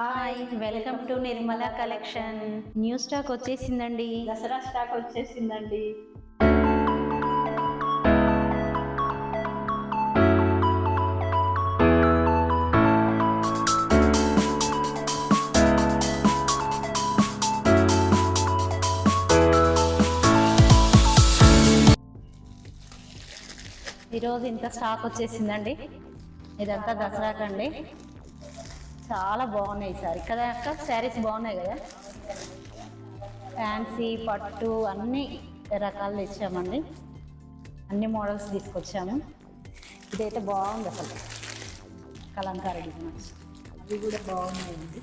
Hi, welcome to Nirmala collection. New stock వచ్చేసిందండి. Dasara stock వచ్చేసిందండి. ఈరోజు ఇంత స్టాక్ వచ్చేసిందండి. ఇదంతా దసరాకండి. చాలా బాగున్నాయి ఈసారి కదా అక్క. శారీస్ బాగున్నాయి కదా, ఫ్యాన్సీ పట్టు అన్ని రకాలు తెచ్చామండి. అన్ని మోడల్స్ తీసుకొచ్చాము. ఇదైతే బాగుంది అసలు, కలంకారీ డిజైన్స్ అవి కూడా బాగున్నాయండి.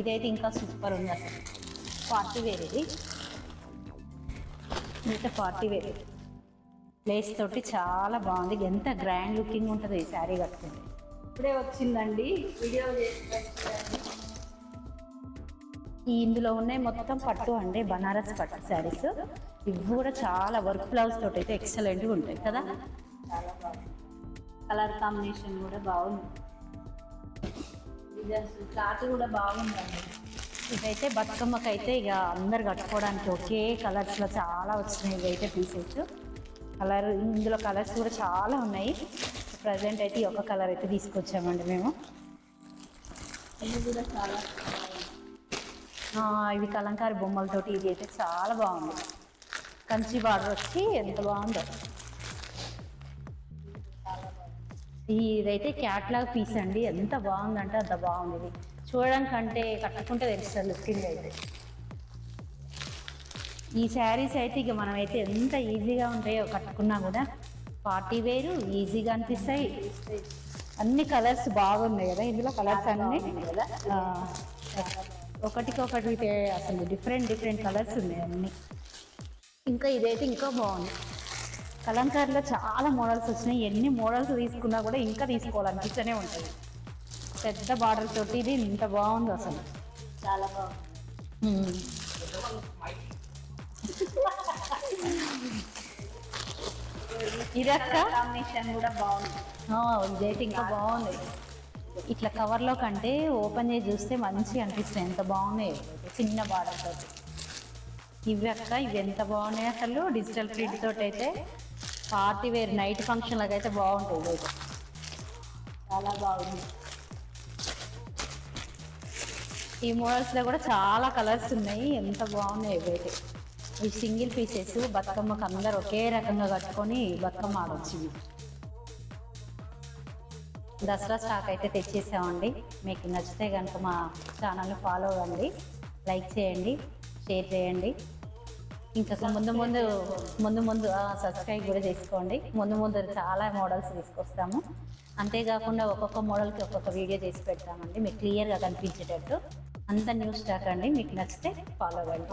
ఇదైతే ఇంకా సూపర్ ఉంది అసలు. పార్టీ వేర్ ఇదైతే పార్టీ వేర్ ప్లేస్ తోటి చాలా బాగుంది. ఎంత గ్రాండ్ లుకింగ్ ఉంటుంది ఈ శారీ కట్టుకుంటే. ఇప్పుడే వచ్చిందండి, వీడియో ఇందులో ఉన్నాయి మొత్తం పట్టు అండి, బనారస్ పట్టు శారీస్. ఇవి కూడా చాలా వర్క్ బ్లౌజ్ తోటి అయితే ఎక్సలెంట్గా ఉంటాయి కదా. చాలా బాగుంది. కలర్ కాంబినేషన్ కూడా బాగుంది. డిజైన్స్ క్లాత్ కూడా బాగుందండి. ఇదైతే బతుకమ్మకి అయితే ఇక అందరు కట్టుకోవడానికి ఒకే కలర్స్లో చాలా వచ్చినాయి. ఇవైతే పీసెస్ కలర్, ఇందులో కలర్స్ కూడా చాలా ఉన్నాయి. ప్రజెంట్ అయితే ఒక కలర్ అయితే తీసుకొచ్చామండి మేము. ఇవి కూడా చాలా ఇవి కలంకారీ బొమ్మలతోటి. ఇది అయితే చాలా బాగుంది. కంచి బార్డర్ వచ్చి ఎంత బాగుందో. ఇదైతే క్యాట్లాగ్ పీస్ అండి. ఎంత బాగుందంటే అంత బాగుంది. ఇది చూడడానికంటే కట్టుకుంటే తెలుస్తుంది లుకింగ్ అయితే. ఈ శారీస్ అయితే ఇక మనమైతే ఎంత ఈజీగా ఉంటాయో కట్టుకున్నా కూడా, పార్టీ వేరు ఈజీగా అనిపిస్తాయి. అన్ని కలర్స్ బాగున్నాయి కదా ఇందులో. కలర్స్ అన్నీ కదా, ఒకటికొకటి అసలు డిఫరెంట్ కలర్స్ ఉన్నాయి అన్నీ. ఇంకా ఇదైతే ఇంకా బాగుంది. కలంకారీలో చాలా మోడల్స్ వచ్చినాయి. ఎన్ని మోడల్స్ తీసుకున్నా కూడా ఇంకా తీసుకోవాలనిపిస్తూనే ఉంటుంది. పెద్ద బార్డర్ తోటి ఇది ఇంత బాగుంది అసలు. చాలా బాగుంది. ఇదక్క కాంబినేషన్ కూడా బాగుంది. ఇదైతే ఇంకా బాగుంది. ఇట్లా కవర్లో కంటే ఓపెన్ చేసి చూస్తే మంచిగా అనిపిస్తాయి. ఎంత బాగున్నాయి చిన్న బార్డర్ తోటి. ఇవి అక్క, ఇవి ఎంత బాగున్నాయి అసలు. డిజిటల్ ప్రింట్ తోటి అయితే పార్టీ వేర్ నైట్ ఫంక్షన్ లాగా అయితే బాగుంటుంది. అయితే చాలా బాగుంది. ఈ మోడల్స్లో కూడా చాలా కలర్స్ ఉన్నాయి. ఎంత బాగున్నాయి ఇవైతే. ఇవి సింగిల్ పీసెస్. బతుకమ్మకు అందరు ఒకే రకంగా కట్టుకొని బతుకమ్మ ఆడొచ్చు. దసరా స్టాక్ అయితే తెచ్చేసామండి. మీకు నచ్చితే కనుక మా ఛానల్ని ఫాలో అవ్వండి, లైక్ చేయండి, షేర్ చేయండి. ఇంకా ముందు సబ్స్క్రైబ్ కూడా చేసుకోండి. ముందు చాలా మోడల్స్ తీసుకొస్తాము. అంతేకాకుండా ఒక్కొక్క మోడల్కి ఒక్కొక్క వీడియో చేసి పెడతామండి, మీకు క్లియర్గా కనిపించేటట్టు. అంత న్యూ స్టాక్ అండి. మీకు నచ్చితే ఫాలో అవ్వండి.